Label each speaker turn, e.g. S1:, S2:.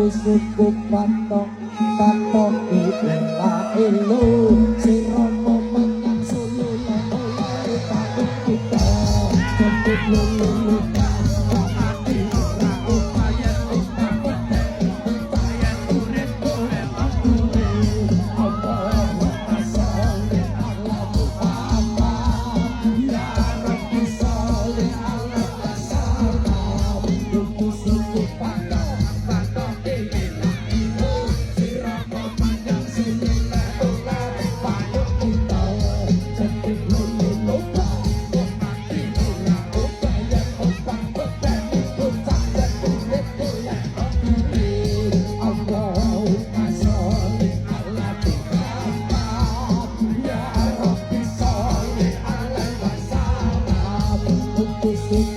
S1: Suku patok patok ilah elu siromo menyang sulu oleh patok kita cepet lulu hati ora upaya upaya urip oleh aku apa asale ala Muhammad ya Rabbi sholli ala sayyidina suku suku patok Suku